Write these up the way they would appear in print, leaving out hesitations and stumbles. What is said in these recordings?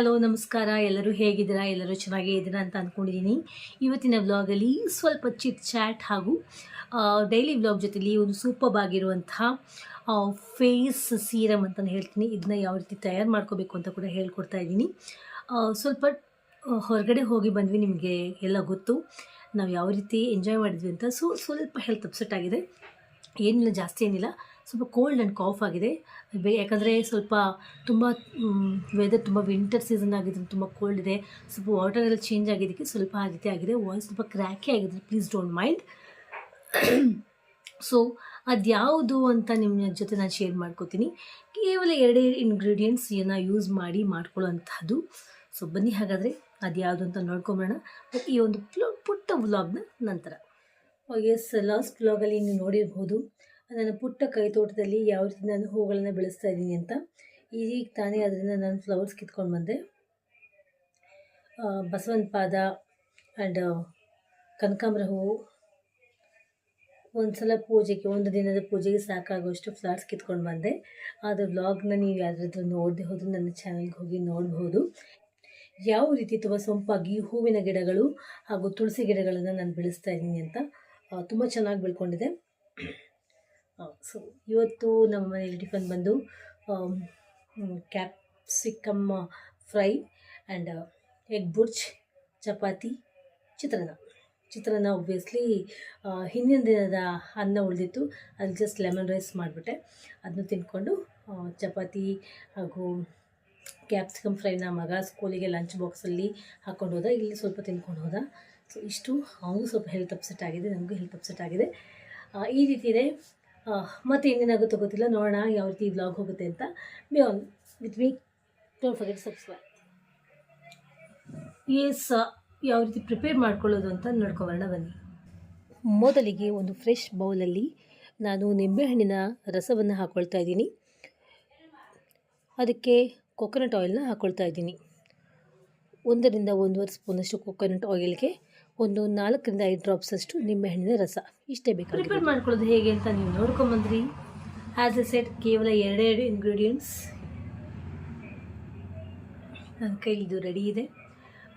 Hello ನಮಸ್ಕಾರ. ಎಲ್ಲರೂ ಹೇಗಿದ್ದೀರಾ? ಎಲ್ಲರೂ ಚೆನ್ನಾಗೇ ಇದ್ದೀರಾ ಅಂತ ಅಂದ್ಕೊಂಡಿದ್ದೀನಿ. ಇವತ್ತಿನ ವ್ಲಾಗಲ್ಲಿ ಸ್ವಲ್ಪ ಚಿಟ್ ಚಾಟ್ ಹಾಗೂ ಡೈಲಿ ವ್ಲಾಗ್ ಜೊತೆಲಿ ಒಂದು ಸೂಪರ್ಬ್ ಆಗಿರುವಂತಹ ಫೇಸ್ ಸೀರಮ್ ಅಂತಲೇ ಹೇಳ್ತೀನಿ. ಇದನ್ನ ಯಾವ ರೀತಿ ತಯಾರು ಮಾಡ್ಕೋಬೇಕು ಅಂತ ಕೂಡ ಹೇಳ್ಕೊಡ್ತಾ ಇದ್ದೀನಿ. ಸ್ವಲ್ಪ ಹೊರಗಡೆ ಹೋಗಿ ಬಂದ್ವಿ, ನಿಮಗೆ ಎಲ್ಲ ಗೊತ್ತು ನಾವು ಯಾವ ರೀತಿ ಎಂಜಾಯ್ ಮಾಡಿದ್ವಿ ಅಂತ. ಸ್ವಲ್ಪ ಹೆಲ್ತ್ ಅಪ್ಸೆಟ್ ಆಗಿದೆ, ಏನಿಲ್ಲ, ಜಾಸ್ತಿ ಏನಿಲ್ಲ, ಸ್ವಲ್ಪ ಕೋಲ್ಡ್ ಆ್ಯಂಡ್ ಕಾಫ್ ಆಗಿದೆ. ಯಾಕಂದರೆ ಸ್ವಲ್ಪ ತುಂಬ ವೆದರ್ ತುಂಬ ವಿಂಟರ್ ಸೀಸನ್ ಆಗಿದ್ರೆ ತುಂಬ ಕೋಲ್ಡ್ ಇದೆ, ಸ್ವಲ್ಪ ವಾಟರ್ ಎಲ್ಲ ಚೇಂಜ್ ಆಗಿದ್ದಕ್ಕೆ ಸ್ವಲ್ಪ ಆ ರೀತಿ ಆಗಿದೆ. ವಾಯ್ಸ್ ಸ್ವಲ್ಪ ಕ್ರ್ಯಾಕಿ ಆಗಿದೆ, ಪ್ಲೀಸ್ ಡೋಂಟ್ ಮೈಂಡ್. ಸೊ ಅದ್ಯಾವುದು ಅಂತ ನಿಮ್ಮ ಜೊತೆ ನಾನು ಶೇರ್ ಮಾಡ್ಕೋತೀನಿ. ಕೇವಲ 2 ಇಂಗ್ರೀಡಿಯೆಂಟ್ಸನ್ನು ಯೂಸ್ ಮಾಡಿ ಮಾಡ್ಕೊಳ್ಳೋವಂಥದ್ದು. ಸೊ ಬನ್ನಿ ಹಾಗಾದರೆ ಅದ್ಯಾವುದು ಅಂತ ನೋಡ್ಕೊಂಬೋಣ, ಬಟ್ ಈ ಒಂದು ಪುಟ್ಟ ವ್ಲಾಗ್ನ ನಂತರ. ಎಸ್, ಲಾಸ್ಟ್ ವ್ಲಾಗಲ್ಲಿ ನೀವು ನೋಡಿರ್ಬೋದು ನನ್ನ ಪುಟ್ಟ ಕೈತೋಟದಲ್ಲಿ ಯಾವ ರೀತಿ ನಾನು ಹೂಗಳನ್ನು ಬೆಳೆಸ್ತಾ ಇದ್ದೀನಿ ಅಂತ. ಈಗ ತಾನೇ ಅದರಿಂದ ನಾನು ಫ್ಲವರ್ಸ್ ಕಿತ್ಕೊಂಡು ಬಂದೆ. ಬಸವನ ಪಾದ ಆ್ಯಂಡ್ ಕನಕಾಂಬರ ಹೂವು. ಒಂದು ಪೂಜೆಗೆ, ಒಂದು ದಿನದ ಪೂಜೆಗೆ ಸಾಕಾಗುವಷ್ಟು ಫ್ಲವರ್ಸ್ ಕಿತ್ಕೊಂಡು ಬಂದೆ. ಅದು ವ್ಲಾಗ್ನ ನೀವು ಯಾರಾದರೂ ನೋಡದೆ ಹೋದರೆ ನನ್ನ ಚಾನಲ್ಗೆ ಹೋಗಿ ನೋಡ್ಬೋದು. ಯಾವ ರೀತಿ ತುಂಬ ಸೊಂಪಾಗಿ ಹೂವಿನ ಗಿಡಗಳು ಹಾಗೂ ತುಳಸಿ ಗಿಡಗಳನ್ನು ನಾನು ಬೆಳೆಸ್ತಾ ಇದ್ದೀನಿ ಅಂತ. ತುಂಬ ಚೆನ್ನಾಗಿ ಬೆಳ್ಕೊಂಡಿದೆ. ಸೊ ಇವತ್ತು ನಮ್ಮ ಮನೇಲಿ ಟಿಫನ್ ಬಂದು capsicum fry and egg Burj, chapati, chitranna obviously ಹಿಂದಿನ ದಿನದ ಅನ್ನ ಉಳಿದಿತ್ತು, ಅಲ್ಲಿ ಜಸ್ಟ್ ಲೆಮನ್ ರೈಸ್ ಮಾಡಿಬಿಟ್ಟೆ. ಅದನ್ನು ತಿಂದ್ಕೊಂಡು ಚಪಾತಿ ಹಾಗೂ ಕ್ಯಾಪ್ಸಿಕಮ್ ಫ್ರೈನ ಮಗ ಸ್ಕೂಲಿಗೆ ಲಂಚ್ ಬಾಕ್ಸಲ್ಲಿ ಹಾಕ್ಕೊಂಡು ಹೋದ, ಇಲ್ಲಿ ಸ್ವಲ್ಪ ತಿಂದ್ಕೊಂಡು ಹೋದ. ಸೊ ಇಷ್ಟು, ಅವನಿಗೂ ಸ್ವಲ್ಪ ಹೆಲ್ತ್ ಅಪ್ಸೆಟ್ ಆಗಿದೆ, ನಮಗೂ ಹೆಲ್ತ್ ಅಪ್ಸೆಟ್ ಆಗಿದೆ. ಈ ರೀತಿ ಇದೆ. ಮತ್ತು ಇನ್ನೇನಾಗುತ್ತೋ ಗೊತ್ತಿಲ್ಲ, ನೋಡೋಣ ಯಾವ ರೀತಿ ವ್ಲಾಗ್ ಹೋಗುತ್ತೆ ಅಂತ. Be on with me, don't forget subscribe. Yes, ಯಾವ ರೀತಿ ಪ್ರಿಪೇರ್ ಮಾಡ್ಕೊಳ್ಳೋದು ಅಂತ ನೋಡ್ಕೊಬರೋಣ ಬನ್ನಿ. ಮೊದಲಿಗೆ ಒಂದು ಫ್ರೆಶ್ ಬೌಲಲ್ಲಿ ನಾನು ನಿಂಬೆಹಣ್ಣಿನ ರಸವನ್ನು ಹಾಕ್ಕೊಳ್ತಾ ಇದ್ದೀನಿ. ಅದಕ್ಕೆ ಕೊಕೊನಟ್ ಆಯಿಲ್ನ ಹಾಕ್ಕೊಳ್ತಾ ಇದ್ದೀನಿ. 1 ರಿಂದ 1.5 ಸ್ಪೂನಷ್ಟು ಕೊಕೊನಟ್ ಆಯಿಲ್ಗೆ ಒಂದು 4 ರಿಂದ 5 ಡ್ರಾಪ್ಸಷ್ಟು ನಿಂಬೆಹಣ್ಣಿನ ರಸ, ಇಷ್ಟೇ ಬೇಕು. ಪ್ರಿಪೇರ್ ಮಾಡ್ಕೊಳ್ಳೋದು ಹೇಗೆ ಅಂತ ನೀವು ನೋಡ್ಕೊಂಬಂದ್ರಿ. ಆ್ಯಸ್ ಎ ಸೆಟ್, ಕೇವಲ 2 ಇಂಗ್ರೀಡಿಯೆಂಟ್ಸ್ ನನ್ನ ಕೈಲಿ ಇದು ರೆಡಿ ಇದೆ.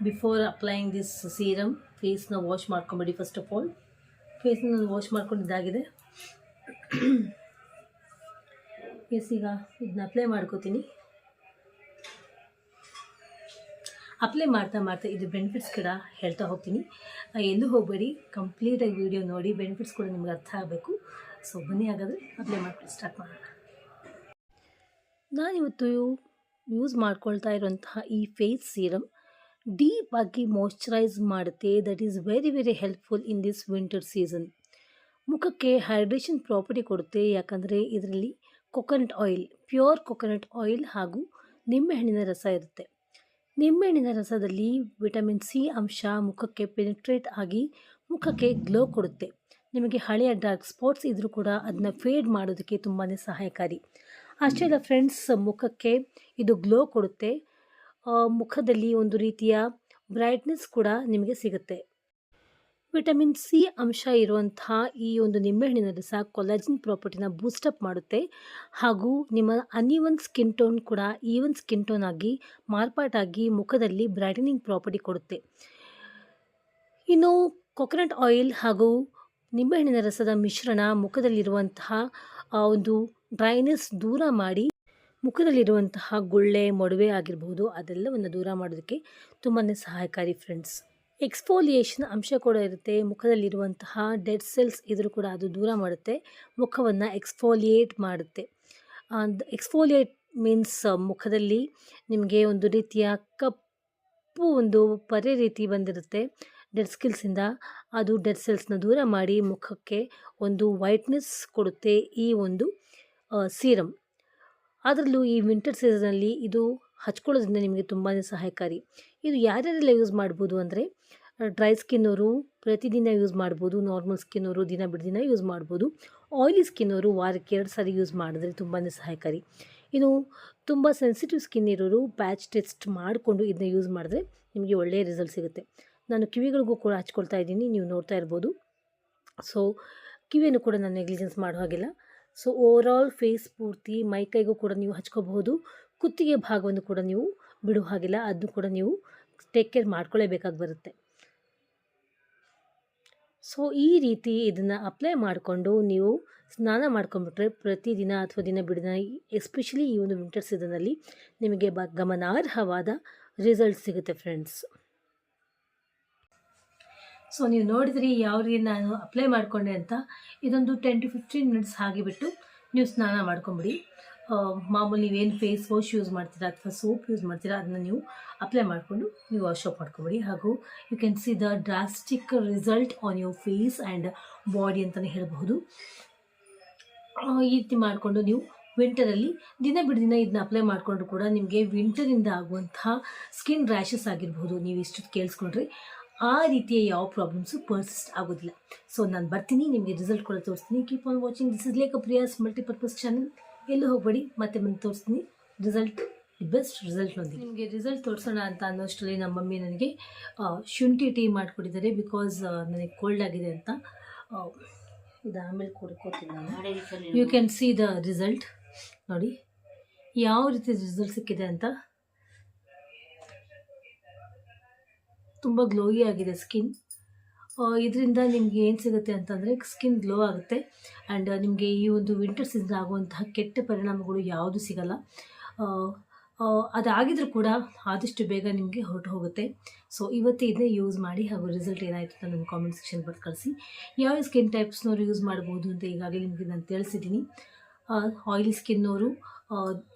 ಬಿಫೋರ್ ಅಪ್ಲೈಯಿಂಗ್ ದಿಸ್ ಸೀರಮ್, ಫೇಸ್ನ ವಾಶ್ ಮಾಡ್ಕೊಂಬಿಡಿ. ಫಸ್ಟ್ ಆಫ್ ಆಲ್ ಫೇಸ್ನ ನಾನು ವಾಶ್ ಮಾಡ್ಕೊಂಡಿದ್ದಾಗಿದೆ. ಎಸ್, ಈಗ ಇದನ್ನ ಅಪ್ಲೈ ಮಾಡ್ಕೋತೀನಿ. ಅಪ್ಲೈ ಮಾಡ್ತಾ ಇದು ಬೆನಿಫಿಟ್ಸ್ ಕೂಡ ಹೇಳ್ತಾ ಹೋಗ್ತೀನಿ. ಎಲ್ಲೂ ಹೋಗಬೇಡಿ, ಕಂಪ್ಲೀಟಾಗಿ ವಿಡಿಯೋ ನೋಡಿ, ಬೆನಿಫಿಟ್ಸ್ ಕೂಡ ನಿಮ್ಗೆ ಅರ್ಥ ಆಗಬೇಕು. ಸೊ ಬನ್ನಿ ಹಾಗಾದರೆ ಅಪ್ಲೈ ಮಾಡ್ಕೊಂಡು ಸ್ಟಾರ್ಟ್ ಮಾಡೋಣ. ನಾನಿವತ್ತು ಯೂಸ್ ಮಾಡ್ಕೊಳ್ತಾ ಇರುವಂತಹ ಈ ಫೇಸ್ ಸೀರಮ್ ಡೀಪಾಗಿ ಮಾಯ್ಶ್ಚರೈಸ್ ಮಾಡುತ್ತೆ. That is very very helpful in this winter season. ಮುಖಕ್ಕೆ ಹೈಡ್ರೇಷನ್ ಪ್ರಾಪರ್ಟಿ ಕೊಡುತ್ತೆ, ಯಾಕಂದರೆ ಇದರಲ್ಲಿ coconut oil, pure coconut oil ಹಾಗೂ ನಿಂಬೆಹಣ್ಣಿನ ರಸ ಇರುತ್ತೆ. ನಿಂಬೆಹಣ್ಣಿನ ರಸದಲ್ಲಿ ವಿಟಮಿನ್ ಸಿ ಅಂಶ ಮುಖಕ್ಕೆ ಪೆನಿಟ್ರೇಟ್ ಆಗಿ ಮುಖಕ್ಕೆ ಗ್ಲೋ ಕೊಡುತ್ತೆ. ನಿಮಗೆ ಹಳೆಯ ಡಾರ್ಕ್ ಸ್ಪಾಟ್ಸ್ ಇದ್ದರೂ ಕೂಡ ಅದನ್ನ ಫೇಡ್ ಮಾಡೋದಕ್ಕೆ ತುಂಬಾ ಸಹಾಯಕಾರಿ. ಅಷ್ಟೇ ಅಲ್ಲ ಫ್ರೆಂಡ್ಸ್, ಮುಖಕ್ಕೆ ಇದು ಗ್ಲೋ ಕೊಡುತ್ತೆ. ಮುಖದಲ್ಲಿ ಒಂದು ರೀತಿಯ ಬ್ರೈಟ್ನೆಸ್ ಕೂಡ ನಿಮಗೆ ಸಿಗುತ್ತೆ. ವಿಟಮಿನ್ ಸಿ ಅಂಶ ಇರುವಂತಹ ಈ ಒಂದು ನಿಂಬೆಹಣ್ಣಿನ ರಸ ಕೊಲಾಜಿನ್ ಪ್ರಾಪರ್ಟಿನ ಬೂಸ್ಟಪ್ ಮಾಡುತ್ತೆ ಹಾಗೂ ನಿಮ್ಮ ಅನ್ಈವನ್ ಸ್ಕಿನ್ ಟೋನ್ ಕೂಡ ಈವನ್ ಸ್ಕಿನ್ ಟೋನ್ ಆಗಿ ಮಾರ್ಪಾಟಾಗಿ ಮುಖದಲ್ಲಿ ಬ್ರೈಟನಿಂಗ್ ಪ್ರಾಪರ್ಟಿ ಕೊಡುತ್ತೆ. ಇನ್ನು ಕೊಕೊನಟ್ ಆಯಿಲ್ ಹಾಗೂ ನಿಂಬೆಹಣ್ಣಿನ ರಸದ ಮಿಶ್ರಣ ಮುಖದಲ್ಲಿರುವಂತಹ ಒಂದು ಡ್ರೈನೆಸ್ ದೂರ ಮಾಡಿ, ಮುಖದಲ್ಲಿರುವಂತಹ ಗುಳ್ಳೆ, ಮೊಡವೆ ಆಗಿರ್ಬೋದು, ಅದೆಲ್ಲವನ್ನು ದೂರ ಮಾಡೋದಕ್ಕೆ ತುಂಬಾ ಸಹಾಯಕಾರಿ ಫ್ರೆಂಡ್ಸ್. ಎಕ್ಸ್ಫೋಲಿಯೇಷನ್ ಅಂಶ ಕೂಡ ಇರುತ್ತೆ. ಮುಖದಲ್ಲಿರುವಂತಹ ಡೆಡ್ ಸೆಲ್ಸ್ ಇದ್ರೂ ಕೂಡ ಅದು ದೂರ ಮಾಡುತ್ತೆ, ಮುಖವನ್ನು ಎಕ್ಸ್ಫೋಲಿಯೇಟ್ ಮಾಡುತ್ತೆ. ಎಕ್ಸ್ಫೋಲಿಯೇಟ್ ಮೀನ್ಸ್ ಮುಖದಲ್ಲಿ ನಿಮಗೆ ಒಂದು ರೀತಿಯ ಕಪ್ಪು ಒಂದು ಪರೆ ರೀತಿ ಬಂದಿರುತ್ತೆ ಡೆಡ್ ಸ್ಕಿಲ್ಸಿಂದ, ಅದು ಡೆಡ್ ಸೆಲ್ಸ್ನ ದೂರ ಮಾಡಿ ಮುಖಕ್ಕೆ ಒಂದು ವೈಟ್ನೆಸ್ ಕೊಡುತ್ತೆ ಈ ಒಂದು ಸೀರಮ್. ಅದರಲ್ಲೂ ಈ ವಿಂಟರ್ ಸೀಸನಲ್ಲಿ ಇದು ಹಚ್ಕೊಳ್ಳೋದ್ರಿಂದ ನಿಮಗೆ ತುಂಬಾ ಸಹಾಯಕಾರಿ. ಇದು ಯಾರ್ಯಾರೆಲ್ಲ ಯೂಸ್ ಮಾಡ್ಬೋದು ಅಂದರೆ, ಡ್ರೈ ಸ್ಕಿನ್ನವರು ಪ್ರತಿದಿನ ಯೂಸ್ ಮಾಡ್ಬೋದು, ನಾರ್ಮಲ್ ಸ್ಕಿನ್ನವರು ದಿನ ಬಿಟ್ಟು ದಿನ ಯೂಸ್ ಮಾಡ್ಬೋದು, ಆಯಿಲಿ ಸ್ಕಿನ್ನವರು ವಾರಕ್ಕೆ 2 ಸಾರಿ ಯೂಸ್ ಮಾಡಿದ್ರೆ ತುಂಬಾ ಸಹಾಯಕಾರಿ. ಇನ್ನು ತುಂಬ ಸೆನ್ಸಿಟಿವ್ ಸ್ಕಿನ್ ಇರೋರು ಪ್ಯಾಚ್ ಟೆಸ್ಟ್ ಮಾಡಿಕೊಂಡು ಇದನ್ನ ಯೂಸ್ ಮಾಡಿದ್ರೆ ನಿಮಗೆ ಒಳ್ಳೆಯ ರಿಸಲ್ಟ್ ಸಿಗುತ್ತೆ. ನಾನು ಕಿವಿಗಳಿಗೂ ಕೂಡ ಹಚ್ಕೊಳ್ತಾ ಇದ್ದೀನಿ, ನೀವು ನೋಡ್ತಾ ಇರ್ಬೋದು. ಸೊ ಕಿವಿಯನ್ನು ಕೂಡ ನಾನು ನೆಗ್ಲಿಜೆನ್ಸ್ ಮಾಡೋ ಹಾಗಿಲ್ಲ. ಸೊ ಓವರಾಲ್ ಫೇಸ್ ಪೂರ್ತಿ ಮೈಕೈಗೂ ಕೂಡ ನೀವು ಹಚ್ಕೋಬಹುದು, ಕುತ್ತಿಗೆ ಭಾಗವನ್ನು ಕೂಡ ನೀವು ಬಿಡೋ ಹಾಗಿಲ್ಲ, ಅದನ್ನು ಕೂಡ ನೀವು ಟೇಕ್ ಕೇರ್ ಮಾಡ್ಕೊಳ್ಳೇಬೇಕಾಗಿ ಬರುತ್ತೆ. ಸೊ ಈ ರೀತಿ ಇದನ್ನು ಅಪ್ಲೈ ಮಾಡಿಕೊಂಡು ನೀವು ಸ್ನಾನ ಮಾಡ್ಕೊಂಡ್ಬಿಟ್ರೆ ಪ್ರತಿದಿನ ಅಥವಾ ದಿನ ಬಿಡಿನ, ಎಸ್ಪೆಷಲಿ ಈ ಒಂದು ವಿಂಟರ್ ಸೀಸನಲ್ಲಿ ನಿಮಗೆ ಗಮನಾರ್ಹವಾದ ರಿಸಲ್ಟ್ ಸಿಗುತ್ತೆ ಫ್ರೆಂಡ್ಸ್. ಸೊ ನೀವು ನೋಡಿದ್ರಿ ಯಾವ ರೀತಿ ನಾನು ಅಪ್ಲೈ ಮಾಡಿಕೊಂಡೆ ಅಂತ. ಇದೊಂದು 10 to 15 ಮಿನಿಟ್ಸ್ ಹಾಗೆ ಬಿಟ್ಟು ನೀವು ಸ್ನಾನ ಮಾಡ್ಕೊಂಬಿಡಿ. ಮಾಮೂಲಿ ನೀವೇನು ಫೇಸ್ ವಾಶ್ ಯೂಸ್ ಮಾಡ್ತೀರಾ ಅಥವಾ ಸೋಪ್ ಯೂಸ್ ಮಾಡ್ತೀರಾ ಅದನ್ನು ನೀವು ಅಪ್ಲೈ ಮಾಡಿಕೊಂಡು ನೀವು ವಾಶ್ ಆಫ್ ಮಾಡ್ಕೊಂಬಿಡಿ. ಹಾಗೂ you can see the drastic result on your face and body ಅಂತಲೇ ಹೇಳಬಹುದು. ಈ ರೀತಿ ಮಾಡಿಕೊಂಡು ನೀವು ವಿಂಟರಲ್ಲಿ ದಿನ ಬಿಡಿದಿನ ಇದನ್ನ ಅಪ್ಲೈ ಮಾಡಿಕೊಂಡ್ರು ಕೂಡ ನಿಮಗೆ ವಿಂಟರಿಂದ ಆಗುವಂತಹ ಸ್ಕಿನ್ ರ್ಯಾಷಸ್ ಆಗಿರ್ಬೋದು, ನೀವು ಇಷ್ಟು ಕೇಳಿಸ್ಕೊಂಡ್ರೆ ಆ ರೀತಿಯ ಯಾವ ಪ್ರಾಬ್ಲಮ್ಸು ಪರ್ಸಿಸ್ಟ್ ಆಗೋದಿಲ್ಲ. ಸೊ ನಾನು ಬರ್ತೀನಿ, ನಿಮಗೆ ರಿಸಲ್ಟ್ ಕೂಡ ತೋರಿಸ್ತೀನಿ. Keep on watching. This is ಲೇಖಪ್ರಿಯಾಸ್ multipurpose channel. ಎಲ್ಲೂ ಹೋಗಬೇಡಿ, ಮತ್ತೆ ಬಂದು ತೋರಿಸ್ತೀನಿ ರಿಸಲ್ಟ್, ದಿ ಬೆಸ್ಟ್ ರಿಸಲ್ಟ್ನೊಂದಿಗೆ. ನಿಮಗೆ ರಿಸಲ್ಟ್ ತೋರಿಸೋಣ ಅಂತ ಅನ್ನೋಷ್ಟರಲ್ಲಿ ನಮ್ಮ ಮಮ್ಮಿ ನನಗೆ ಶುಂಠಿ ಟೀ ಮಾಡಿಕೊಟ್ಟಿದ್ದಾರೆ. ಬಿಕಾಸ್ ನನಗೆ ಕೋಲ್ಡ್ ಆಗಿದೆ ಅಂತ. ಇದು ಆಮೇಲೆ ಕೊಡ್ಕೋತೀನಿ ನಾನು. You can see the result. ನೋಡಿ ಯಾವ ರೀತಿ ರಿಸಲ್ಟ್ ಸಿಕ್ಕಿದೆ ಅಂತ. ತುಂಬ ಗ್ಲೋಯಿ ಆಗಿದೆ ಸ್ಕಿನ್. ಇದರಿಂದ ನಿಮಗೆ ಏನು ಸಿಗುತ್ತೆ ಅಂತಂದರೆ ಸ್ಕಿನ್ ಗ್ಲೋ ಆಗುತ್ತೆ ಆ್ಯಂಡ್ ನಿಮಗೆ ಈ ಒಂದು ವಿಂಟರ್ ಸೀಸನ್ ಆಗುವಂತಹ ಕೆಟ್ಟ ಪರಿಣಾಮಗಳು ಯಾವುದೂ ಸಿಗಲ್ಲ. ಅದಾಗಿದ್ರೂ ಕೂಡ ಆದಷ್ಟು ಬೇಗ ನಿಮಗೆ ಹೊರಟು ಹೋಗುತ್ತೆ. ಸೊ ಇವತ್ತೇ ಇದನ್ನೇ ಯೂಸ್ ಮಾಡಿ, ಹಾಗೂ ರಿಸಲ್ಟ್ ಏನಾಯಿತು ಅಂತ ನನ್ನ ಕಾಮೆಂಟ್ ಸೆಕ್ಷನ್ ಬರೆದು ಕಳಿಸಿ. ಯಾವ ಸ್ಕಿನ್ ಟೈಪ್ಸ್ನವರು ಯೂಸ್ ಮಾಡ್ಬೋದು ಅಂತ ಈಗಾಗಲೇ ನಿಮಗೆ ನಾನು ತಿಳಿಸಿದ್ದೀನಿ. ಆಯಿಲಿ ಸ್ಕಿನ್ನವರು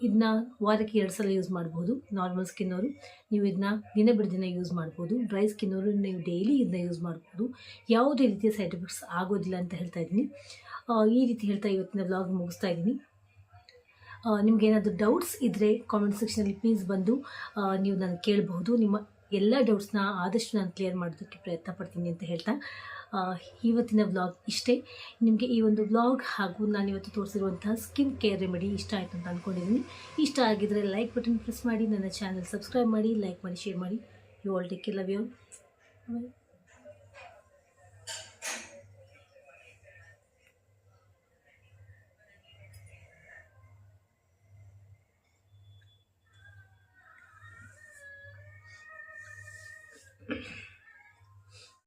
ಇದನ್ನ ವಾರಕ್ಕೆ 2 ಸಲ ಯೂಸ್ ಮಾಡ್ಬೋದು. ನಾರ್ಮಲ್ ಸ್ಕಿನ್ನವರು ನೀವು ಇದನ್ನ ದಿನ ಬಿಡಿದಿನ ಯೂಸ್ ಮಾಡ್ಬೋದು. ಡ್ರೈ ಸ್ಕಿನ್ನವರು ನೀವು ಡೈಲಿ ಇದನ್ನ ಯೂಸ್ ಮಾಡ್ಬೋದು. ಯಾವುದೇ ರೀತಿಯ ಸೈಡ್ ಎಫೆಕ್ಟ್ಸ್ ಆಗೋದಿಲ್ಲ ಅಂತ ಹೇಳ್ತಾ ಇದ್ದೀನಿ. ಈ ರೀತಿ ಹೇಳ್ತಾ ಇವತ್ತಿನ ವ್ಲಾಗ್ ಮುಗಿಸ್ತಾ ಇದ್ದೀನಿ. ನಿಮಗೇನಾದರೂ ಡೌಟ್ಸ್ ಇದ್ದರೆ ಕಾಮೆಂಟ್ ಸೆಕ್ಷನಲ್ಲಿ ಪ್ಲೀಸ್ ಬಂದು ನೀವು ನಾನು ಕೇಳಬಹುದು. ನಿಮ್ಮ ಎಲ್ಲ ಡೌಟ್ಸ್ನ ಆದಷ್ಟು ನಾನು ಕ್ಲಿಯರ್ ಮಾಡೋದಕ್ಕೆ ಪ್ರಯತ್ನ ಪಡ್ತೀನಿ ಅಂತ ಹೇಳ್ತಾ ಇವತ್ತಿನ ವ್ಲಾಗ್ ಇಷ್ಟೇ. ನಿಮಗೆ ಈ ಒಂದು ವ್ಲಾಗ್ ಹಾಗೂ ನಾನು ಇವತ್ತು ತೋರಿಸಿರುವಂತಹ ಸ್ಕಿನ್ ಕೇರ್ ರೆಮಿಡಿ ಇಷ್ಟ ಆಯಿತು ಅಂತ ಅಂದ್ಕೊಂಡಿದ್ದೀನಿ. ಇಷ್ಟ ಆಗಿದ್ದರೆ ಲೈಕ್ ಬಟನ್ ಪ್ರೆಸ್ ಮಾಡಿ, ನನ್ನ ಚಾನಲ್ ಸಬ್ಸ್ಕ್ರೈಬ್ ಮಾಡಿ, ಲೈಕ್ ಮಾಡಿ, ಶೇರ್ ಮಾಡಿ. You all take care, love you.